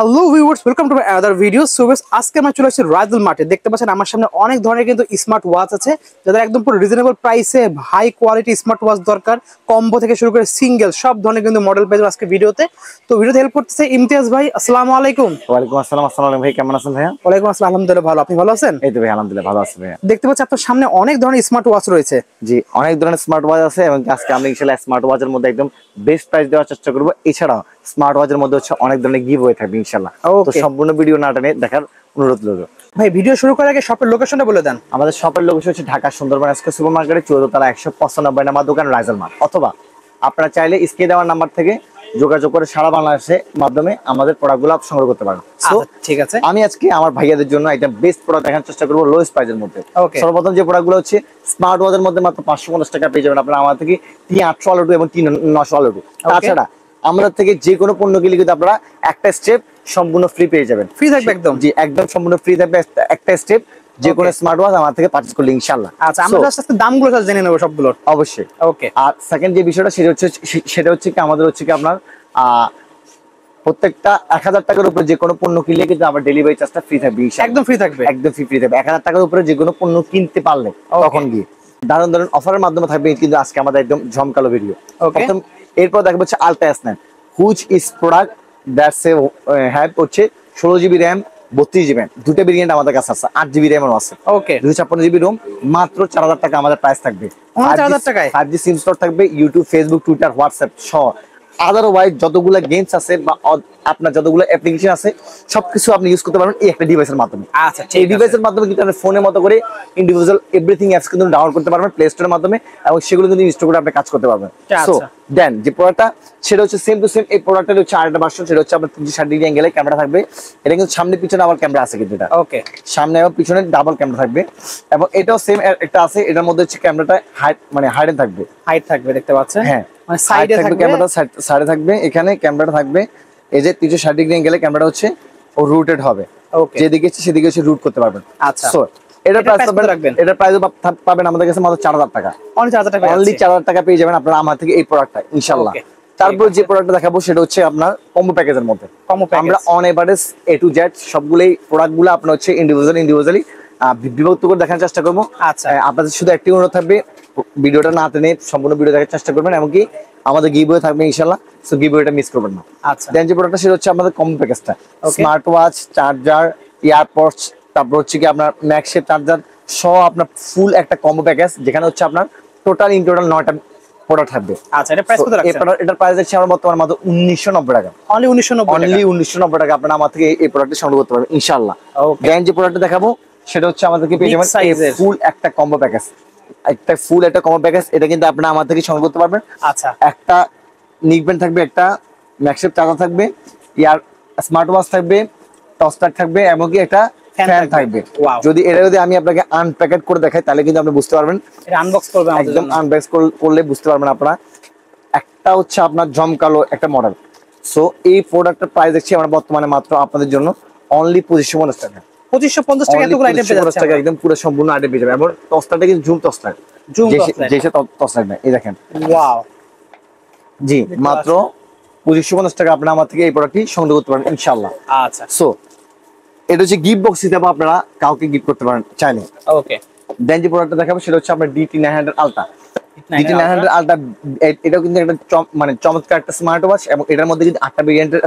Hello viewers, welcome to my other video. So guys, আজকে আমরা চলে আসছি রাইজেল মার্টে। দেখতে পাচ্ছেন আমার সামনে অনেক ধরনের কিন্তু স্মার্ট ওয়াচ আছে, যাদের একদম পুরো রিজনেবল প্রাইসে হাই কোয়ালিটি স্মার্ট ওয়াচ দরকার, কম্বো থেকে শুরু করে সিঙ্গেল সব ধরনের কিন্তু মডেল পেয়ে যাবেন আজকে ভিডিওতে। তো ভিডিওতে হেল্প করতেছে ইমতিয়াজ ভাই। আসসালামু আলাইকুম। ওয়ালাইকুম আসসালাম। আসসালামু আলাইকুম ভাই, কেমন আছেন ভাইয়া? ওয়ালাইকুম আসসালাম, আলহামদুলিল্লাহ ভালো। আপনি ভালো আছেন? এই তো ভাই, আলহামদুলিল্লাহ ভালো আছি ভাইয়া। দেখতে পাচ্ছি আপনার সামনে অনেক ধরনের স্মার্ট ওয়াচ রয়েছে। জি, অনেক ধরনের স্মার্ট ওয়াচ আছে এবং আজকে আমরা ইনশাআল্লাহ স্মার্ট ওয়াচের মধ্যে একদম বেস্ট প্রাইস দেওয়ার চেষ্টা করব। এছাড়াও স্মার্ট ওয়াচের মধ্যে হচ্ছে অনেক ধরনের গিভওয়ে থাকবে ইনশাআল্লাহ। তো সম্পূর্ণ ভিডিও না টেনে দেখার অনুরোধ রইল। ভাই, ভিডিও শুরু করার আগে শপের লোকেশনটা বলে দেন। আমাদের শপের লোকেশন হচ্ছে ঢাকা সুন্দরবন এসকে সুপার মার্কেটের 14 তলা 195 নাম্বার দোকান রাইজেল মার্ট, অথবা আপনারা চাইলে স্ক্রিনে দেওয়ার নাম্বার থেকে যোগাযোগ করে সারা বাংলাদেশের মাধ্যমে আমাদের প্রোডাক্টগুলো সংগ্রহ করতে পারেন। ঠিক আছে, আমি আজকে আমার ভাইয়াদের জন্য একটা বেস্ট প্রোডাক্ট দেখার চেষ্টা করবো লোয়েস্ট প্রাইসের মধ্যে। সর্বপ্রথম যে প্রোডাক্টগুলো হচ্ছে স্মার্ট ওয়াচের মধ্যে মাত্র 550 টাকা পেয়ে যাবেন আপনারা আমাদের থেকে T800 আলো2 এবং T900 আলো2। তাছাড়া আমাদের থেকে যে কোনো পণ্য কিনলে কিন্তু আপনারা একটা স্টেপ সম্পূর্ণ ফ্রি পেয়ে যাবেন। ফ্রি থাকবে একদম? জি, একদম সম্পূর্ণ ফ্রি থাকবে একটা স্টেপ যে কোনো স্মার্ট ওয়াচ আমার থেকে পারচেজ করলে ইনশাআল্লাহ। আচ্ছা, আমরা জাস্ট আজকে দামগুলো জেনে নেব সবগুলোর। অবশ্যই। ওকে। আর সেকেন্ড যে বিষয়টা সেটা হচ্ছে কি আমাদের হচ্ছে কি আপনার প্রত্যেকটা 1000 টাকার উপরে যে কোনো পণ্য কিনলে কিন্তু আবার ডেলিভারি চার্জটা ফ্রি থাকবে। একদম ফ্রি থাকবে? একদম ফ্রি থাকবে। 1000 টাকার উপরে যে কোনো পণ্য কিনতে পারলে তখন গিয়ে দারুণ দারুণ অফারের মাধ্যমে থাকবে কিন্তু আজকে আমাদের একদম ঝমকালো ভিডিও। প্রথম এরপর দেখবো হচ্ছে ultra S9, which is product that's have হচ্ছে 16 জিবি র্যাম 32 জিবি, দুটো ভেরিয়েন্ট আমাদের কাছে আছে, 8 জিবি র্যাম আছে। ওকে, 256 জিবি রোম, মাত্র 4000 টাকা আমাদের প্রাইস থাকবে। 4000 টাকায় 5G সিম স্লট থাকবে, ইউটিউব, ফেসবুক, টুইটার, হোয়াটসঅ্যাপ সহ আদারওয়াইজ যতগুলো গেমস আছে বা আপনার যতগুলো অ্যাপ্লিকেশন আছে সবকিছু আপনি ইউজ করতে পারবেন এই একটা ডিভাইসের মাধ্যমে। আচ্ছা, এই ডিভাইসের মাধ্যমে কিন্তু আপনি ফোনের মতো করে ইন্ডিভিজুয়াল এভরিথিং অ্যাপস কিন্তু ডাউনলোড করতে পারবেন প্লে স্টোরের মাধ্যমে, এবং সেগুলো কিন্তু ইনস্টল করে আপনি কাজ করতে পারবেন। সো দেন যে প্রোডাক্টটা সেটা হচ্ছে সেম টু সেম। এই প্রোডাক্টের হচ্ছে আরেকটা ভার্সন, সেটা হচ্ছে আপনার 360 ডিগ্রি অ্যাঙ্গেলে ক্যামেরা থাকবে। এটা কিন্তু সামনে পিছনে আবার ক্যামেরা আছে কিন্তু এটা। ওকে, সামনে এবং পিছনে ডাবল ক্যামেরা থাকবে, এবং এটাও সেম একটা আছে। এটার মধ্যে হচ্ছে ক্যামেরাটা হাইডেন থাকবে, হাইট থাকবে, দেখতে পাচ্ছেন? হ্যাঁ, মানে সাইডে থাকবে ক্যামেরাটা, সাইডে থাকবে, এখানে ক্যামেরাটা থাকবে। এই যে 360 ডিগ্রি অ্যাঙ্গেলে ক্যামেরাটা হচ্ছে ও রুটেড হবে, যেদিকে ইচ্ছে সেদিকে হচ্ছে রুট করতে পারবেন। আচ্ছা, সো এটার প্রাইস রাখবেন, এটার প্রাইস পাবেন আমাদের কাছে মাত্র 4000 টাকা। অনলি 4000 টাকা, অনলি 4000 টাকা পেয়ে যাবেন আপনারা আমার থেকে এই প্রোডাক্টটা ইনশাআল্লাহ। তারপর যে প্রোডাক্টটা দেখাবো সেটা হচ্ছে আপনার কম্বো প্যাকেজের মধ্যে। আমরা on average A to Z সবগুলোই প্রোডাক্টগুলো আপনার হচ্ছে ইন্ডিভিজুয়ালি বিভক্ত করে দেখার চেষ্টা করবো। আচ্ছা, আপনাদের শুধু একটি অনুরোধ থাকবে, ভিডিওটা না টেনে সম্পূর্ণ ভিডিও দেখার চেষ্টা করবেন, এমনকি আমাদের গিভওয়ে থাকবে ইনশাআল্লাহ, সো গিভওয়েটা মিস করবেন না। আচ্ছা, দেন যে প্রোডাক্টটা সেটা হচ্ছে আমাদের কম্বো প্যাকেজটা, স্মার্ট ওয়াচ, চার্জার, ইয়ারপডস, তারপর হচ্ছে কি আপনার ম্যাগসেফ চার্জার সহ আপনার ফুল একটা কম্বো প্যাকেজ, যেখানে হচ্ছে আপনার টোটাল 9টা প্রোডাক্ট থাকবে। আচ্ছা, এটা প্রাইস কত রাখছেন? এটার প্রাইস আছে আমার বর্তমানে মাত্র 1990 টাকা। অনলি 1990 টাকা আপনারা আমার থেকে এই প্রোডাক্টটা সংগ্রহ করতে পারবেন ইনশাআল্লাহ। দেন যে প্রোডাক্টটা দেখাবো সেটা হচ্ছে আমাদেরকে পেয়ে যাবেন ফুল একটা কম্বো প্যাকেজ, এটা কিন্তু আপনারা আমার থেকে সংগ্রহ করতে পারবেন। আচ্ছা, একটা নিকব্যান্ড থাকবে, একটা ম্যাগসেফ চার্জার থাকবে, স্মার্ট ওয়াচ থাকবে, টর্চলাইট থাকবে, এমনকি একটা ফ্যান থাকবে। যদি আমি আপনাকে আনপ্যাকেট করে দেখাই তাহলে কিন্তু আপনি বুঝতে পারবেন, এটা আনবক্স করবেন, একদম আনবক্স করলে বুঝতে পারবেন আপনারা। একটা হচ্ছে আপনার জমকালো একটা মডেল। সো এই প্রোডাক্টের প্রাইস দেখছি আমরা বর্তমানে মাত্র আপনাদের জন্য অনলি 2550 টাকা। 2550 টাকা এতগুলো আইটেম পেয়ে যাচ্ছে টাকা, একদম পুরো সম্পূর্ণ আইটেম পেয়ে যাবেন। এবং টর্চলাইটটা কিন্তু জুম টর্চলাইট, যেটা টর্চলাইট না, এই দেখেন, ওয়াও। জি, মাত্র 2550 টাকা আপনারা আমার থেকে এই প্রোডাক্টটি সংগ্রহ করতে পারেন ইনশাআল্লাহ। আচ্ছা, সো এটা হচ্ছে গিফট বক্স হিসেবে আপনারা কাউকে গিফট করতে পারেন চাইলে। ওকে, দেন যে প্রোডাক্টটা দেখাবো সেটা হচ্ছে আপনার DT900 আলট্রা। DT900 আলট্রা এটাও কিন্তু একটা মানে চমৎকার একটা স্মার্ট ওয়াচ, এবং এটার মধ্যে কিন্তু 8টা ভেরিয়েন্টের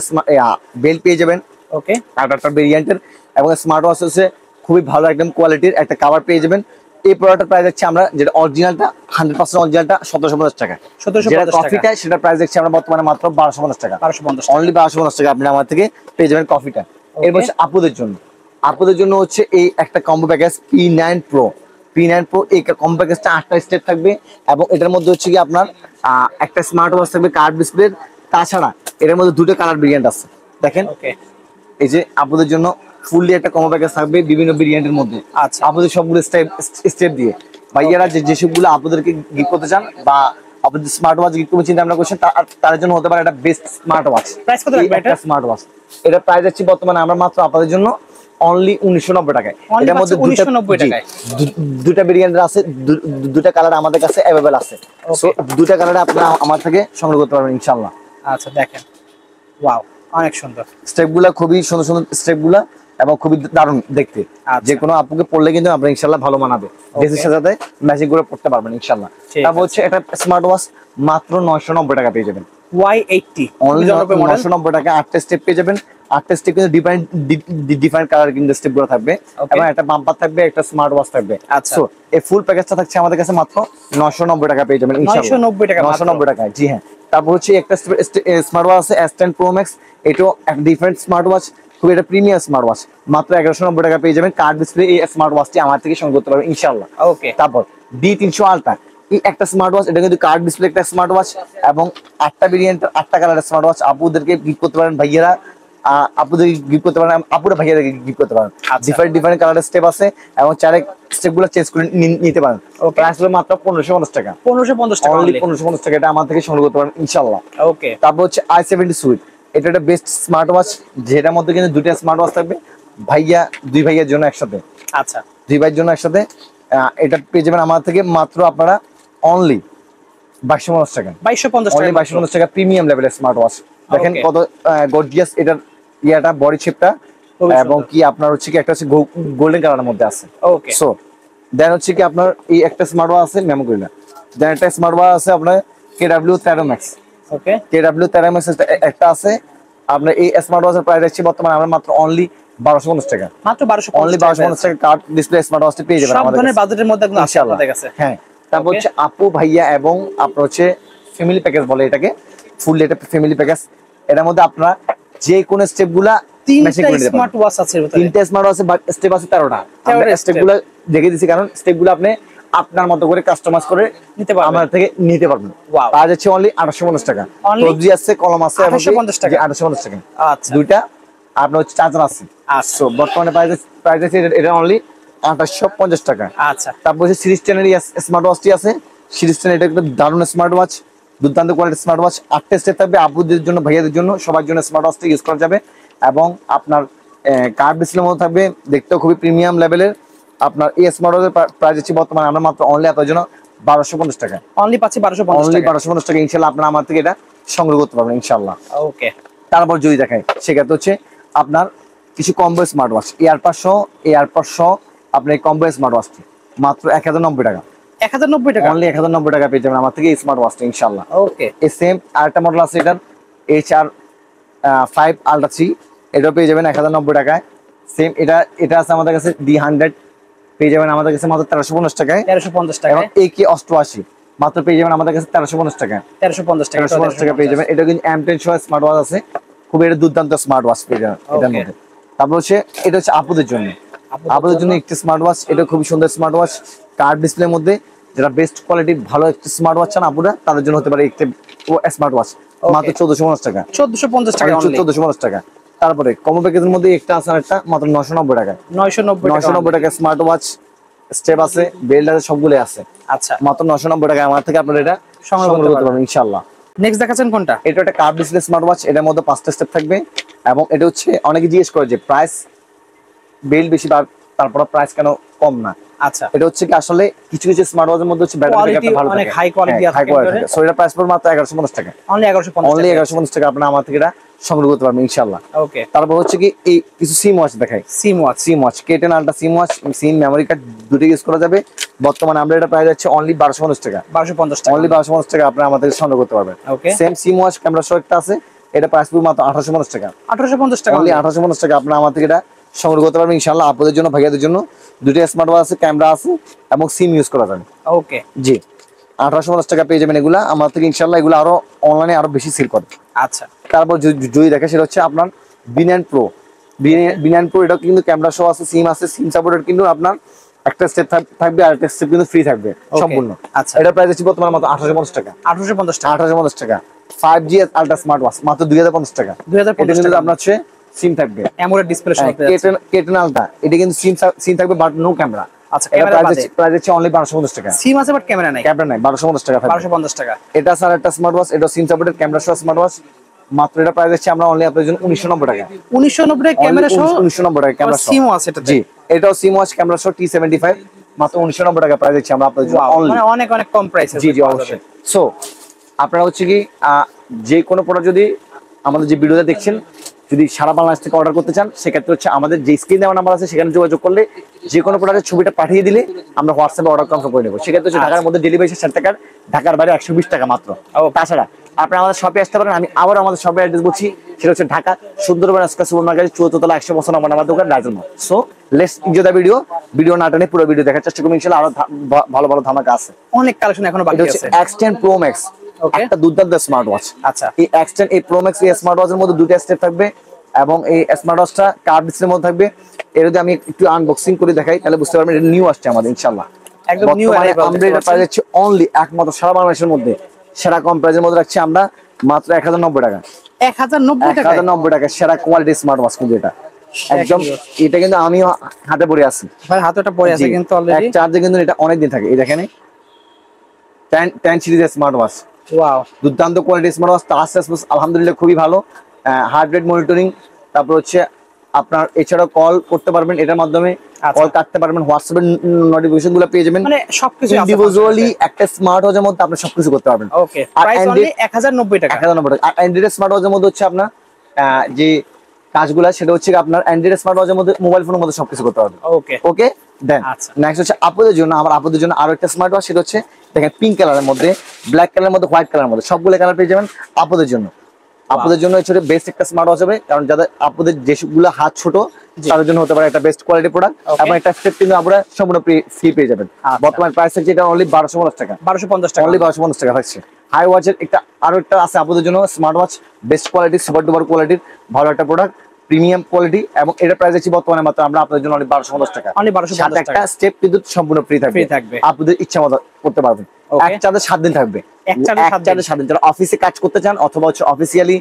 বেল্ট পেয়ে যাবেন। ওকে, 8টা ভেরিয়েন্টের, এবং স্মার্ট ওয়াচ হচ্ছে খুবই ভালো একদম কোয়ালিটির একটা কভার পেয়ে যাবেন। এই প্রোডাক্টের প্রাইস দেখছি আমরা, যেটা অরিজিনালটা 100% অরিজিনালটা 1750 টাকা। 1750 টাকা কফিটা, সেটা প্রাইস দেখছি আমরা বর্তমানে মাত্র 1250 টাকা। 1250, অনলি 1250 টাকা আপনি আমার থেকে পেয়ে যাবেন কফিটা। এরপর হচ্ছে আপুদের জন্য হচ্ছে এই একটা কম্বো প্যাকেজ P9 Pro। এই কম্বো প্যাকেজটা 8টা স্টেপ থাকবে, এবং এটার মধ্যে হচ্ছে কি আপনার একটা স্মার্ট ওয়াচ থাকবে কার্ভ ডিসপ্লে। তাছাড়া এটার মধ্যে দুটো কালার ভেরিয়েন্ট আছে, দেখেন। এই যে আপুদের জন্য ফুললি একটা কম্বো প্যাকেজ থাকবে বিভিন্ন ভেরিয়েন্টের মধ্যে। আচ্ছা, আপুদের সবগুলো স্টেপ দিয়ে ভাইয়ারা যেসবগুলো আপুদেরকে গিফট করতে চান বা আপনাদের স্মার্ট ওয়াচ গিফট করতে চিন্তা ভাবনা করছেন, তার জন্য হতে পারে একটা বেস্ট স্মার্ট ওয়াচ। প্রাইস কত রাখবেন এটা? স্মার্ট ওয়াচ এটা প্রাইস আছে বর্তমানে আমরা মাত্র আপনাদের জন্য অনলি 1990 টাকায়। এর মধ্যে 1990 টাকায় দুটো ভেরিয়েন্ট আছে, দুটো কালার আমাদের কাছে अवेलेबल আছে। সো দুটো কালারে আপনারা আমার থেকে সংগ্রহ করতে পারবেন ইনশাআল্লাহ। আচ্ছা, দেখেন, ওয়াও, অনেক সুন্দর স্টেপগুলা, খুবই সুন্দর সুন্দর স্টেপগুলা এবং খুবই দারুণ দেখতে। যে কোনো আপুকে পড়লে কিন্তু আপনার ইনশাআল্লাহ ভালো মানাবে, ড্রেসের সাথে ম্যাচিং করে পড়তে পারবেন ইনশাআল্লাহ। তারপর হচ্ছে এটা স্মার্ট ওয়াচ মাত্র 990 টাকা পেয়ে যাবেন। Y80 অনলি 990 টাকা 8টা স্টেপ পেয়ে যাবেন। 8টা স্টেপ কিন্তু ডিফারেন্ট কালার কিন্তু স্টেপগুলো থাকবে এবং একটা বাম্পার থাকবে, একটা স্মার্ট ওয়াচ থাকবে। আচ্ছা, সো এই ফুল প্যাকেজটা থাকছে আমাদের কাছে মাত্র 990 টাকা পেয়ে যাবেন ইনশাআল্লাহ। 990 টাকা, 990 টাকা, জি হ্যাঁ। তারপর হচ্ছে একটা স্মার্ট ওয়াচ আছে S10 Pro Max, এটাও এক ডিফারেন্ট স্মার্ট ওয়াচ, খুব এটা প্রিমিয়াম স্মার্ট ওয়াচ, মাত্র 1190 টাকা পেয়ে যাবেন। কার্ড ডিসপ্লে এই স্মার্ট ওয়াচটি আমার থেকে সংগ্রহ করতে পারবেন ইনশাআল্লাহ। ওকে। তারপর D300 আলট্রা, এই একটা স্মার্ট ওয়াচ, এটা কিন্তু কার্ড ডিসপ্লে একটা স্মার্ট ওয়াচ এবং 8টা ভেরিয়েন্ট 8টা কালারের স্মার্ট ওয়াচ। আপুদেরকে গিফট করতে পারেন, ভাইয়েরা আপুদের গিফট করতে পারেন, আপুরা ভাইয়াদেরকে গিফট করতে পারেন। ডিফারেন্ট কালারের স্টেপ আছে এবং চারে স্টেপগুলো চেঞ্জ করে নিতে পারেন। প্রাইস হলো মাত্র 1550 টাকা। 1550 টাকা, অনলি 1550 টাকা, এটা আমার থেকে সংগ্রহ করতে পারেন ইনশাআল্লাহ। ওকে। তারপর হচ্ছে i70 সুইট, এটা একটা বেস্ট স্মার্ট ওয়াচ, যেটার মধ্যে কিন্তু দুইটা স্মার্ট ওয়াচ থাকবে, দুই ভাইয়ের জন্য একসাথে। আচ্ছা, দুই ভাইয়ের জন্য একসাথে এটা পেয়ে যাবেন আমার থেকে মাত্র আপনারা অনলি 2250 টাকা। 2250 অনলি 2250 টাকা, প্রিমিয়াম লেভেলের স্মার্ট ওয়াচ। দেখেন কত গর্জিয়াস এটার ইয়াটা, বডি শেপটা, এবং কি আপনার হচ্ছে কি একটা হচ্ছে গোল্ডেন কালারের মধ্যে আছে। ওকে। সো দেন হচ্ছে কি আপনার এই একটা স্মার্ট ওয়াচ আছে মেমো করিনা, দেন একটা স্মার্ট ওয়াচ আছে আপনার KW13 Max। ওকে, KW13 Max একটা আছে আপনার। এই স্মার্ট ওয়াচের প্রাইস আছে বর্তমানে আমরা মাত্র অনলি 1250 টাকা। মাত্র 1250 অনলি 1250 টাকা কার্ড ডিসপ্লে স্মার্ট ওয়াচটি পেয়ে যাবেন আমাদের কাছে। সব ধরনের বাজেটের মধ্যে একদম আছে আমাদের কাছে। হ্যাঁ। তারপর হচ্ছে আপু ভাইয়া এবং আপনার হচ্ছে ফ্যামিলি প্যাকেজ বলে এটাকে, ফুল এটা ফ্যামিলি প্যাকেজ। এটার মধ্যে আপনারা যে কোন স্টেপগুলা, তিনটা স্মার্ট ওয়াচ আছে, তিনটা স্মার্ট ওয়াচ বাট স্টেপ আছে 13টা। আমরা স্টেপগুলো দেখে দিছি কারণ স্টেপগুলো আপনি আপনার মতো করে কাস্টমাইজ করে নিতে পারবেন, আমার থেকে নিতে পারবেন। পাওয়া যাচ্ছে অনলি 850 টাকা। সবজি আছে, কলম আছে, 850 টাকা। 850 টাকা। আচ্ছা, দুইটা আপনার হচ্ছে চার্জার আছে। আচ্ছা, বর্তমানে প্রাইস আছে এটা অনলি 2850 টাকা। আচ্ছা। তারপর হচ্ছে সিরিজ 10 এর স্মার্ট ওয়াচটি আছে। সিরিজ 10 এটা একটা দারুণ স্মার্ট ওয়াচ, দুর্দান্ত কোয়ালিটির স্মার্ট ওয়াচ। 8টা স্টেপ থাকবে, আপুদের জন্য, ভাইয়াদের জন্য, সবার জন্য স্মার্ট ওয়াচটি ইউজ করা যাবে। এবং আপনার কার্ড ডিসপ্লের মধ্যে থাকবে, দেখতেও খুবই প্রিমিয়াম লেভেলের। আপনার এই স্মার্ট ওয়াচের প্রাইস হচ্ছে বর্তমানে আমরা মাত্র অনলি আপনার জন্য 1250 টাকা। অনলি পাচ্ছি 1250 টাকা। 1250 টাকা ইনশাআল্লাহ আপনারা আমার থেকে এটা সংগ্রহ করতে পারবেন ইনশাআল্লাহ। ওকে। তারপর যদি দেখাই সেক্ষেত্রে হচ্ছে আপনার কিছু কম্বো স্মার্ট ওয়াচ, এয়ারপাড সহ আপনি কম্বো স্মার্ট ওয়াচটি মাত্র 1090 টাকা। 1090 টাকা, অনলি 1090 টাকা পেয়ে যাবেন আমার থেকে এই স্মার্ট ওয়াচটা ইনশাআল্লাহ। ওকে। এই সেম আরেকটা মডেল আছে, এটার HR5 Ultra 3, এটাও পেয়ে যাবেন 1090 টাকায়। সেম এটা আছে আমাদের কাছে D100, পেয়ে যাবেন আমাদের কাছে মাত্র 1350 টাকায়। 1350 টাকা। এবং AK88 মাত্র পেয়ে যাবেন আমাদের কাছে 1350 টাকায়। 1350 টাকা, 1350 টাকা পেয়ে যাবেন। এটা কিন্তু M10 সহ স্মার্ট ওয়াচ আছে, খুব এটা দুর্দান্ত স্মার্ট ওয়াচ পেয়ে যাবেন এটার মধ্যে। তারপর হচ্ছে এটা হচ্ছে আপুদের জন্য একটি স্মার্ট ওয়াচ, এটা খুব সুন্দর স্মার্ট ওয়াচ, কার্ড ডিসপ্লের মধ্যে, যারা বেস্ট কোয়ালিটির ভালো একটা স্মার্ট ওয়াচ চান আপুরা, তাদের জন্য হতে পারে একটি স্মার্ট ওয়াচ, মাত্র 1450 টাকা। 1450 টাকা। তারপরে কম্বো প্যাকেজের মধ্যে একটা আছে, একটা মাত্র 990 টাকা। 990 টাকা স্মার্ট ওয়াচ, স্টেপ আছে, বেল্ট আছে, সবগুলো আছে। আচ্ছা, মাত্র 990 টাকা আমার থেকে আপনারা এটা সংগ্রহ করতে পারবেন ইনশাআল্লাহ। নেক্সট দেখাচ্ছেন কোনটা? এটা একটা কার্ভ ডিসপ্লে স্মার্ট ওয়াচ, এটার মধ্যে 5টা স্টেপ থাকবে এবং এটা হচ্ছে অনেকে জিজ্ঞেস করে যে প্রাইস বেল্ট বেশি তারপর প্রাইস কেন কম না। আচ্ছা, এটা হচ্ছে কি আসলে কিছু স্মার্ট ওয়াচের মধ্যে হচ্ছে ব্যাটারি ব্যাকআপটা ভালো থাকে, অনেক হাই কোয়ালিটি আছে। সো এটা প্রাইস পড়বে মাত্র 1150 টাকা। অনলি 1150 টাকা আপনারা আমার থেকে এটা সংগ্রহ করতে পারবেন ইনশাআল্লাহ। ওকে। তারপর হচ্ছে কি এই কিছু সিম ওয়াচ দেখাই। সিম ওয়াচ K10 Ultra সিম ওয়াচ, সিম মেমরি কার্ড দুটো ইউজ করা যাবে। বর্তমানে আমরা এটা প্রাইস যাচ্ছে অনলি 1250 টাকা। 1250 টাকা, অনলি 1250 টাকা আপনারা আমাদের সংগ্রহ করতে পারবেন। ওকে। সেম সিম ওয়াচ ক্যামেরা সহ একটা আছে, এটা প্রাইস পড়বে মাত্র 1850 টাকা। 1850 টাকা, অনলি 1850 টাকা আপনারা আমার থেকে এটা সংগ্রহ করতে পারবেন ইনশাআল্লাহ। আপনাদের জন্য, ভাইয়াদের জন্য দুটো স্মার্ট ওয়াচ আছে, ক্যামেরা আছে এবং সিম ইউজ করা যাবে। ওকে, জি 1850 টাকা পেয়ে যাবেন এগুলা আমার থেকে ইনশাআল্লাহ। এগুলো আরো অনলাইনে আরো বেশি সেল করে। আচ্ছা। তারপর যদি দেখে সেটা হচ্ছে আপনার B9 Pro, এটা কিন্তু ক্যামেরা সহ আছে, সিম আছে, সিম সাপোর্টেড, কিন্তু আপনার একটা স্টেপ থাকবে আর একটা স্টেপ কিন্তু ফ্রি থাকবে সম্পূর্ণ। আচ্ছা, এটা প্রাইস আছে বর্তমানে মাত্র 1850 টাকা। 1850 টাকা। 5G আলট্রা স্মার্ট ওয়াচ মাত্র 2050 টাকা। 2050 টাকা আপনার হচ্ছে সিম থাকবে, অ্যামোলেড ডিসপ্লে সহ K10 Ultra, এটা কিন্তু সিম থাকবে বাট নো ক্যামেরা। আচ্ছা, ক্যামেরা প্রাইস আছে অনলি 1250 টাকা। সিম আছে বাট ক্যামেরা নাই, 1250 টাকা থাকবে। 1250 টাকা। এটা স্যার একটা স্মার্ট ওয়াচ, এটা সিম সাপোর্টেড, ক্যামেরা সহ স্মার্ট ওয়াচ, মাত্র এটা প্রাইস আছে আমরা অনলি আপনাদের জন্য 1990 টাকা। 1990 টাকা ক্যামেরা সহ, 1990 টাকা ক্যামেরা সহ সিম আছে এটা। জি, এটাও সিম ওয়াচ ক্যামেরা সহ T75, মাত্র 1990 টাকা প্রাইস আছে আমরা আপনাদের জন্য অনলি। মানে অনেক কম প্রাইসে। জি অবশ্যই। সো আপনারা হচ্ছে কি যে কোনো প্রোডাক্ট যদি আমাদের যে ভিডিওতে দেখছেন যদি সারা বাংলাদেশ থেকে অর্ডার করতে চান সেক্ষেত্রে হচ্ছে আমাদের যে স্ক্রিন দেওয়া নাম্বার আছে সেখানে যোগাযোগ করলে যে কোনো প্রোডাক্টের ছবিটা পাঠিয়ে দিলে আমরা হোয়াটসঅ্যাপে অর্ডার কনফার্ম করে নেবো। সেক্ষেত্রে হচ্ছে ঢাকার মধ্যে ডেলিভারি 60 টাকা, ঢাকার বাইরে 120 টাকা মাত্র। তাছাড়া আপনারা আমাদের শপে আসতে পারেন। আমি আবার আমাদের শপের অ্যাড্রেস বলছি, সেটা হচ্ছে Dhaka Sundarban square super market 74 তলা 100 নম্বর আমার দোকান Rajal mart. So let's enjoy the video না টানে পুরো ভিডিও দেখার চেষ্টা করুন, ইনশাআল্লাহ আরো ভালো ভালো ধামাকা আছে, অনেক কালেকশন এখনো বাকি আছে। X10 Pro Max একটা দুর্দান্ত স্মার্ট ওয়াচ। আচ্ছা, এই X10 এই Pro Max এই স্মার্ট ওয়াচের মধ্যে দুটো স্টেপ থাকবে এবং এই স্মার্ট ওয়াচটা কার্ড ডিসপ্লের মধ্যে থাকবে। এর যদি আমি একটু আনবক্সিং করে দেখাই তাহলে বুঝতে পারবেন এটা নিউ আসছে আমাদের ইনশাআল্লাহ, একদম নিউ। আমরা এটা প্রাইস হচ্ছে অনলি একমাত্র সারা বাংলাদেশের মধ্যে সেরা কম প্রাইসের মধ্যে রাখছি আমরা মাত্র 1090 টাকা। 1090 টাকা সেরা কোয়ালিটি স্মার্ট ওয়াচ কিন্তু এটা একদম। এটা কিন্তু আমিও হাতে পরে আছি ভাই, হাতেটা পরে আছে কিন্তু অলরেডি। এক চার্জে কিন্তু এটা অনেক দিন থাকে। এই দেখেন 10 সিরিজের স্মার্ট ওয়াচ, ওয়াও দুর্দান্ত quality smart watch. Touch response আলহামদুলিল্লাহ খুবই ভালো, হার্ট রেট মনিটরিং, তারপর হচ্ছে আপনার এছাড়াও কল করতে পারবেন এটার মাধ্যমে, কল কাটতে পারবেন, হোয়াটসঅ্যাপের নোটিফিকেশন গুলো পেয়ে যাবেন, মানে সবকিছু ইন্ডিভিজুয়ালি একটা স্মার্ট ওয়াচের মধ্যে আপনি সবকিছু করতে পারবেন। ওকে, প্রাইস অনলি 1090 টাকা। 1090 টাকা। আর অ্যান্ড্রয়েড স্মার্ট ওয়াচের মধ্যে হচ্ছে আপনার যে কাজগুলো সেটা হচ্ছে আপনার অ্যান্ড্রয়েড স্মার্ট ওয়াচের মধ্যে মোবাইল ফোনের মধ্যে সবকিছু করতে পারবেন। ওকে ওকে দেন নেক্সট হচ্ছে আপুদের জন্য, আমার আপুদের জন্য আরো একটা স্মার্ট ওয়াচ, সেটা হচ্ছে দেখেন পিঙ্ক কালারের মধ্যে, ব্ল্যাক কালারের মধ্যে, হোয়াইট কালারের মধ্যে সবগুলো কালার পেয়ে যাবেন আপুদের জন্য। আপুদের জন্য হচ্ছে বেস্ট একটা স্মার্ট ওয়াচ হবে, কারণ যাদের আপুদের যেগুলো হাত ছোট তাদের জন্য হতে পারে একটা বেস্ট কোয়ালিটি প্রোডাক্ট এবং একটা স্টেপ কিন্তু আপনারা সম্পূর্ণ ফ্রি পেয়ে যাবেন। বর্তমান প্রাইস হচ্ছে এটা অনলি 1250 টাকা, 1250 টাকা, অনলি 1250 টাকা হচ্ছে। হাই ওয়াচের একটা আরো একটা আছে আপুদের জন্য smart watch, best quality, super duper কোয়ালিটির ভালো একটা প্রোডাক্ট, প্রিমিয়াম কোয়ালিটি, এবং এটা প্রাইস আছে বর্তমানে মাত্র আমরা আপনাদের জন্য অনলি 1250 টাকা, অনলি 1250 টাকা। একটা স্টেপ কিন্তু সম্পূর্ণ ফ্রি থাকবে, আপনাদের ইচ্ছা মতো করতে পারবেন। এক চার্জে 7 দিন থাকবে, এক চার্জে 7 দিন। যারা অফিসে কাজ করতে চান অথবা হচ্ছে অফিসিয়ালি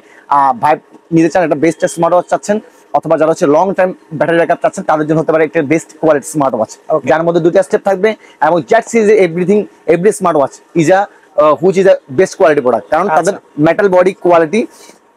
ভাইব নিতে চান, একটা বেস্ট স্মার্ট ওয়াচ চাচ্ছেন, অথবা যারা হচ্ছে লং টাইম ব্যাটারি ব্যাকআপ চাচ্ছেন তাদের জন্য হতে পারে একটা বেস্ট কোয়ালিটি স্মার্ট ওয়াচ, যার মধ্যে দুটো স্টেপ থাকবে এবং জেড সিরিজের every smart watch is which is best quality product, কারণ তাদের মেটাল বডি কোয়ালিটি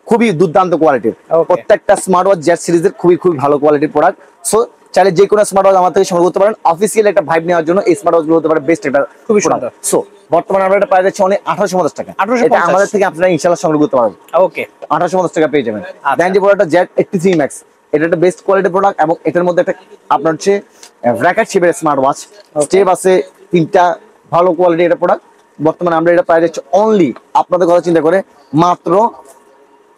খুবই দুর্দান্ত কোয়ালিটির। প্রত্যেকটা স্মার্ট ওয়াচ জেড সিরিজের খুবই ভালো কোয়ালিটির প্রোডাক্ট। সো চাইলে যে কোনো স্মার্ট ওয়াচ আমার থেকে সংগ্রহ করতে পারেন। অফিসিয়াল একটা ভাইব নেওয়ার জন্য এই স্মার্ট ওয়াচ গুলো হতে পারে বেস্ট একটা খুবই সুন্দর। সো বর্তমানে আমরা এটা প্রাইস আছে অনেক 1850 টাকা, এটা আমাদের থেকে আপনারা ইনশাআল্লাহ সংগ্রহ করতে পারবেন। ওকে, 1850 টাকা পেয়ে যাবেন। দেন যে প্রোডাক্টটা Z83 Max, এটা একটা বেস্ট কোয়ালিটি প্রোডাক্ট এবং এটার মধ্যে একটা আপনার হচ্ছে ব্র্যাকেট শেপের স্মার্ট ওয়াচ, স্টেপ আছে 3টা, ভালো কোয়ালিটি এটা প্রোডাক্ট। বর্তমানে আমরা এটা প্রাইস হচ্ছে অনলি আপনাদের কথা চিন্তা করে মাত্র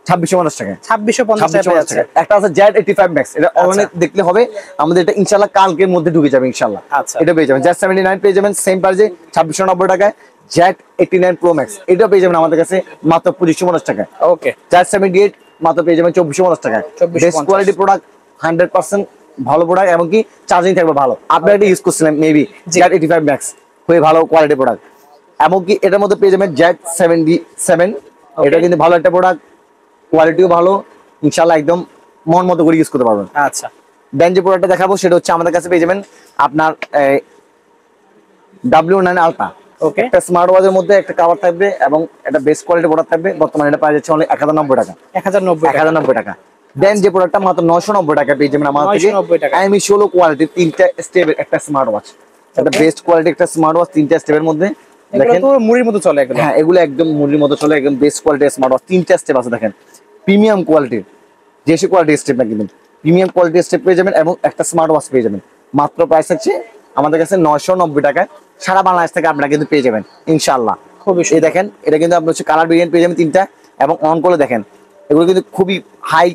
2650 টাকা, 2650 টাকা। একটা আছে Z85 Max, এটা অনলাইনে দেখলে হবে, আমাদের এটা ইনশাআল্লাহ কালকের মধ্যে ঢুকে যাবে ইনশাআল্লাহ। এটা পেয়ে যাবেন Z79 পেয়ে যাবেন সেম প্রাইসে 2690 টাকায়। Z89 Pro Max এটা পেয়ে যাবেন আমাদের কাছে মাত্র 2550 টাকা। ওকে, Z78 মাত্র পেয়ে যাবেন 2450 টাকা। বেস্ট কোয়ালিটি প্রোডাক্ট, 100% ভালো প্রোডাক্ট এবং কি চার্জিং থাকবে ভালো। আপনারা এটা ইউজ করছিলেন মেবি Z85 Max, খুবই ভালো কোয়ালিটি প্রোডাক্ট। এমনকি এটার মধ্যে পেয়ে যাবেন Z77, এটা কিন্তু ভালো একটা প্রোডাক্ট, কোয়ালিটিও ভালো, ইনশাআল্লাহ একদম মন মতো করে ইউজ করতে পারবেন। আচ্ছা, দেন যে প্রোডাক্টটা দেখাবো সেটা হচ্ছে আমাদের কাছে পেয়ে যাবেন আপনার W9 Ultra। ওকে, একটা স্মার্ট ওয়াচের মধ্যে একটা কভার থাকবে এবং একটা বেস্ট কোয়ালিটি প্রোডাক্ট থাকবে। বর্তমানে এটা প্রাইস হচ্ছে অনলি 1090 টাকা, 1090 টাকা। দেন যে প্রোডাক্টটা মাত্র 990 টাকা পেয়ে যাবেন আমাদের থেকে, আমি 16 কোয়ালিটি 3টা স্টেপের একটা স্মার্ট ওয়াচ, একটা বেস্ট কোয়ালিটি একটা স্মার্ট ওয়াচ 3টা স্টেপের মধ্যে। দেখেন তো মুড়ির মতো চলে একদম। হ্যাঁ, এগুলো একদম মুড়ির মতো চলে, একদম বেস্ট কোয়ালিটির স্মার্ট ওয়াচ, 3টা স্টেপ আছে। দেখেন প্রিমিয়াম কোয়ালিটির, দেশি কোয়ালিটির স্টেপ না কিন্তু প্রিমিয়াম কোয়ালিটির স্টেপ পেয়ে যাবেন এবং একটা স্মার্ট ওয়াচ পেয়ে যাবেন। মাত্র প্রাইস হচ্ছে আমাদের কাছে 990 টাকায়, সারা বাংলাদেশ থেকে আপনারা কিন্তু পেয়ে যাবেন ইনশাআল্লাহ। খুবই এই দেখেন, এটা কিন্তু আপনি হচ্ছে কালার ভেরিয়েন্ট পেয়ে যাবেন 3টা, এবং অন করে দেখেন এগুলো কিন্তু খুবই হাই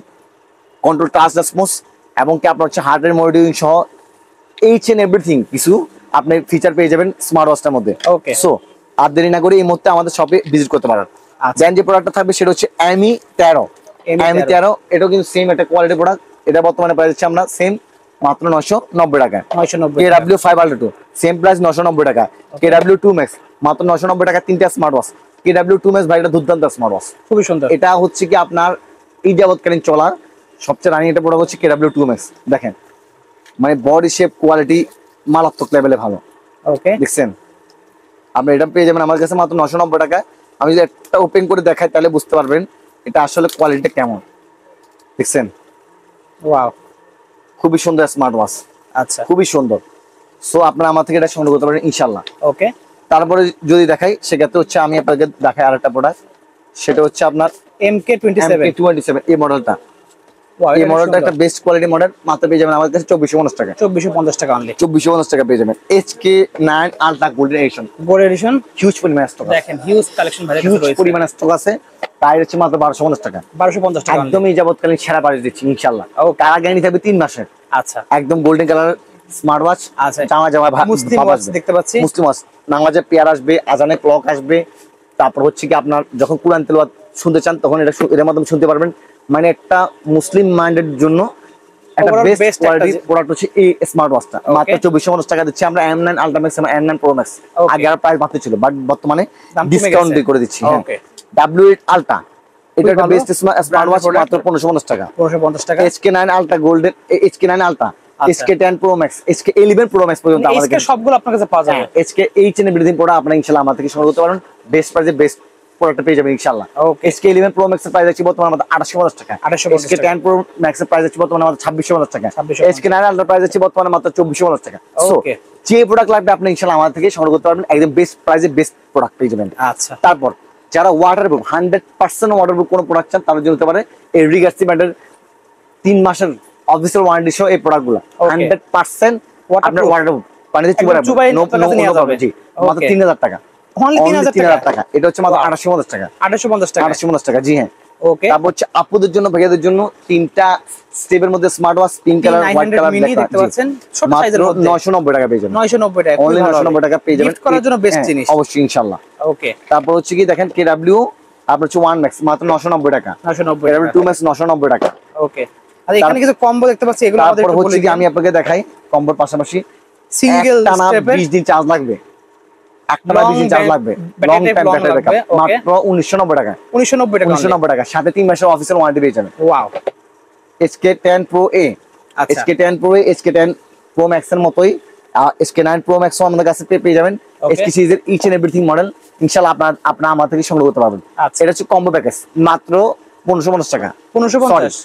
কন্ট্রোল, টাচ রেসপন্স এবং কি আপনার হচ্ছে হার্ট রেট মনিটরিং সহ এইচ এন্ড এভরিথিং কিছু আপনি ফিচার পেয়ে যাবেন স্মার্ট ওয়াচটার মধ্যে। ওকে, সো আর দেরি না করে এই মুহূর্তে আমাদের শপে ভিজিট করতে পারেন। দেন যে প্রোডাক্টটা থাকবে সেটা হচ্ছে Mi 13, এটাও কিন্তু সেম একটা কোয়ালিটি প্রোডাক্ট। এটা বর্তমানে প্রাইস হচ্ছে আমরা সেম মাত্র 990 টাকা। KW5 Ultra 2 সেম প্রাইস 990 টাকা। KW2 Max মাত্র 990 টাকা, 3টা স্মার্ট ওয়াচ। KW2 Max ভাই এটা দুর্দান্ত স্মার্ট ওয়াচ, খুবই সুন্দর। এটা হচ্ছে কি আপনার এই যাবৎকালীন চলা সবচেয়ে রানিং একটা প্রোডাক্ট হচ্ছে KW2 Max। দেখেন মানে বডি শেপ কোয়ালিটি মারাত্মক লেভেলে ভালো। ওকে, দেখছেন আপনি এটা পেয়ে যাবেন আমার কাছে মাত্র 990 টাকা। আমি যদি একটা ওপেন করে দেখাই তাহলে বুঝতে পারবেন এটা আসলে কোয়ালিটি কেমন। দেখছেন, ওয়াও, খুবই সুন্দর স্মার্ট ওয়াচ। আচ্ছা, খুবই সুন্দর। সো আপনারা আমার থেকে এটা সংগ্রহ করতে পারেন ইনশাআল্লাহ। ওকে, তারপরে যদি দেখাই সেক্ষেত্রে হচ্ছে আমি আপনাকে দেখাই আরেকটা প্রোডাক্ট, সেটা হচ্ছে আপনার MK27 এই মডেলটা। এই মডেলটা একটা বেস্ট কোয়ালিটি মডেল, মাত্র পেয়ে যাবেন আমাদের কাছে 2450 টাকা। 2450 টাকা অনলি। 2450 টাকা পেয়ে যাবেন। HK9 ultra golden addition. Gold addition huge পরিমাণ স্টক আছে, দেখেন হিউজ কালেকশন ভাই হিউজ পরিমাণ স্টক আছে। প্রাইস হচ্ছে মাত্র 1250 টাকা। 1250 টাকা একদমই যাবতকালীন সেরা প্রাইস দিচ্ছি ইনশাআল্লাহ। কালার গ্যারান্টি থাকবে 3 মাসের। আচ্ছা, একদম গোল্ডেন কালার স্মার্ট ওয়াচ। আচ্ছা, জামা মুসলিম ওয়াচ দেখতে পাচ্ছি। মুসলিম ওয়াচ, নামাজে পেয়ার আসবে, আজানে ক্লক আসবে। তারপর হচ্ছে কি আপনার যখন কুরআন তেলাওয়াত শুনতে চান তখন এর মাধ্যমে শুনতে পারবেন। মানে একটা মুসলিম মাইন্ডের জন্য একটা বেস্ট কোয়ালিটি প্রোডাক্ট হচ্ছে এই স্মার্ট ওয়াচটা। মাত্র 2450 টাকা দিচ্ছি আমরা। M9 Ultra Max এবং M9 Pro Max আগে আর প্রাইস মাত্র ছিল, বাট বর্তমানে ডিসকাউন্ট দিয়ে করে দিচ্ছি। ওকে, W8 Ultra এটা একটা বেস্ট স্মার্ট ওয়াচ, মাত্র 1550 টাকা। 1550 টাকা। HK9 Ultra golden, HK9 Ultra, HK10 Pro Max, HK11 Pro Max পর্যন্ত আমাদের কাছে সবগুলো আপনার কাছে পাওয়া যাবে। HK H N everything product আপনারা ইনশাআল্লাহ আমাদের থেকে সংগ্রহ করতে পারেন। বেস্ট প্রাইসে বেস্ট প্রোডাক্টটা পেয়ে যাবেন ইনশাআল্লাহ। HK11 Pro Max এর প্রাইস আছে বর্তমানে আমাদের 2850 টাকা। HK10 Pro Max এর প্রাইস আছে বর্তমানে আমাদের 2650 টাকা। HK9 Ultra প্রাইস আছে বর্তমানে মাত্র 2450 টাকা। সো যে প্রোডাক্ট লাগবে আপনি ইনশাআল্লাহ আমাদের থেকে সংগ্রহ করতে পারবেন, একদম বেস্ট প্রাইসে বেস্ট প্রোডাক্ট পেয়ে যাবেন। আচ্ছা, তারপর যারা ওয়াটারপ্রুফ 100% ওয়াটারপ্রুফ কোনো প্রোডাক্ট চান তাদের জন্য হতে পারে এই রিগার্সি ব্র্যান্ডের 3 মাসের অফিসিয়াল ওয়ারেন্টি সহ এই প্রোডাক্টগুলো 100% আপনার ওয়াটারপ্রুফ, পানিতে চুবাই নো প্রবলেম। জি, মাত্র 3000 টাকা। অনলি 3000 টাকা। এটা হচ্ছে মাত্র 2850 টাকা। 2850 টাকা। 2850 টাকা, জি হ্যাঁ। ওকে, তারপর হচ্ছে আপুদের জন্য, ভাইয়াদের জন্য তিনটা স্টেপের মধ্যে smart watch, pink colour, white colour দেখতে পাচ্ছেন, ছোট সাইজের মধ্যে 990 টাকা পেয়ে যাবেন। 990 টাকা, অনলি 990 টাকা পেয়ে যাবেন। গিফট করার জন্য বেস্ট জিনিস অবশ্যই ইনশাআল্লাহ। ওকে, তারপর হচ্ছে কি দেখেন KW আপনার হচ্ছে 1 Max মাত্র 990 টাকা। 990 KW 2 Max 990 টাকা। ওকে, আর এখানে কিছু কম্বো দেখতে পাচ্ছি, এগুলো আমাদের তারপর হচ্ছে কি আমি আপনাকে দেখাই কম্বোর পাশাপাশি সিঙ্গেল স্টেপের 20 দিন চার্জ লাগবে, একটা 20 দিন চার্জ লাগবে, লং টাইম ব্যাটারি ব্যাকআপ, মাত্র 1990 টাকা। 1990 টাকা, 1990 টাকা, সাথে 3 মাসের অফিসিয়াল ওয়ারেন্টি পেয়ে যাবেন। ওয়াও, HK10 Pro A, আচ্ছা, HK10 Pro A, HK10 Pro Max এর মতোই HK9 Pro Max ও আমাদের কাছে পেয়ে যাবেন। HK সিরিজের ইচ এন্ড এভরিথিং মডেল ইনশাআল্লাহ আপনারা আমার থেকে সংগ্রহ করতে পারবেন। এটা হচ্ছে কম্বো প্যাকেজ, মাত্র 1550 টাকা। 1550,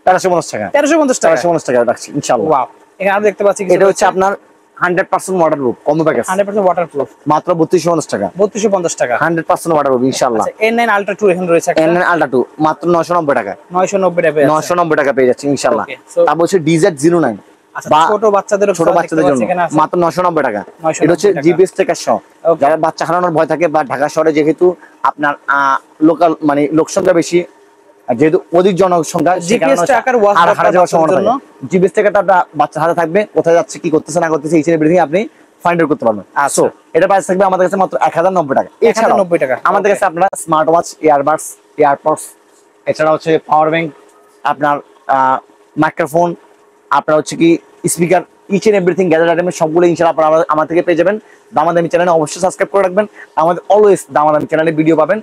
1350 টাকা। 1350 টাকা, 1350 টাকা রাখছি ইনশাআল্লাহ। ওয়াও, এখানে আমরা দেখতে পাচ্ছি এটা হচ্ছে আপনার 100% ওয়াটারপ্রুফ কম্বো প্যাকেজ, 100% ওয়াটারপ্রুফ, মাত্র 3250 টাকা। 3250 টাকা, 100% ওয়াটারপ্রুফ ইনশাআল্লাহ। আচ্ছা, N9 Ultra 2 এখানে রয়েছে, N9 Ultra 2 মাত্র 990 টাকা। 990 টাকা, 990 টাকা পেয়ে যাচ্ছে ইনশাআল্লাহ। তারপর হচ্ছে DZ09, আচ্ছা, ছোট বাচ্চাদের জন্য মাত্র 990 টাকা। এটা হচ্ছে জিপিএস ট্র্যাকার সহ। যারা বাচ্চা হারানোর ভয় থাকে, বা ঢাকা শহরে যেহেতু আপনার লোকাল মানে লোকসংখ্যা বেশি, যেহেতু অধিক জনসংখ্যা, জিপিএস ট্র্যাকার ওয়াচ হারা যাওয়ার সম্ভাবনা, জিপিএস ট্র্যাকারটা বাচ্চা হাতে থাকবে, কোথায় যাচ্ছে, কি করতেছে না করতেছে, এই এভরিথিং আপনি ফাইন্ড আউট করতে পারবেন। সো এটা প্রাইস থাকবে আমাদের কাছে মাত্র 1090 টাকা। এছাড়া 1090 টাকা আমাদের কাছে আপনারা স্মার্ট ওয়াচ, ইয়ারবাডস, এয়ারপডস, এছাড়া হচ্ছে পাওয়ার ব্যাংক, আপনার মাইক্রোফোন, আপনার হচ্ছে কি speaker, each and everything gadget আইটেমের সবগুলো ইনশাআল্লাহ আপনারা আমার থেকে পেয়ে যাবেন। দামাদামি চ্যানেলে অবশ্যই সাবস্ক্রাইব করে রাখবেন, আমাদের অলওয়েজ দামাদামি চ্যানেলে ভিডিও পাবেন।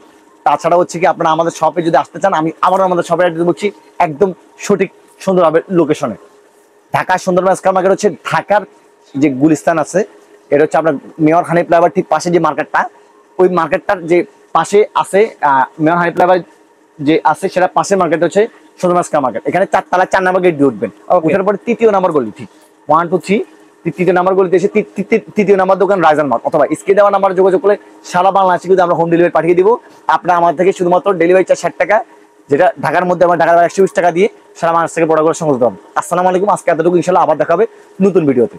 তাছাড়া হচ্ছে কি আপনারা আমাদের শপে যদি আসতে চান, আমি আবারও আমাদের শপের অ্যাড্রেস বলছি, একদম সঠিক সুন্দরভাবে লোকেশনে। ঢাকার সুন্দরবন স্কয়ার মার্কেট হচ্ছে ঢাকার যে গুলিস্তান আছে, এটা হচ্ছে আপনার মেয়র হানি ফ্লাইওভার ঠিক পাশে যে মার্কেটটা, ওই মার্কেটটার যে পাশে আছে মেয়র হানি ফ্লাইওভার যে আছে, সেটা পাশের মার্কেট হচ্ছে সুন্দরবন স্কয়ার মার্কেট। এখানে 4 তলায় 4 নম্বর গেট দিয়ে উঠবেন, ওঠার পরে 3য় নম্বর গলি, ঠিক 1 2 3 তৃতীয় নাম্বার গলিতে এসে 3য় নাম্বার দোকান রাইজান মার্ট, অথবা স্ক্রিনে দেওয়া নাম্বার যোগাযোগ করলে সারা বাংলাদেশে কিন্তু আমরা হোম ডেলিভারি পাঠিয়ে দিব। আপনারা আমার থেকে শুধুমাত্র ডেলিভারি চার্জ 60 টাকা, যেটা ঢাকার মধ্যে আমার ঢাকার 120 টাকা দিয়ে সারা বাংলাদেশ থেকে প্রোডাক্ট সংগ্রহ করতে হবে। আসসালামু আলাইকুম, আজকে এতটুকু, ইনশাআল্লাহ আবার দেখা হবে নতুন ভিডিওতে।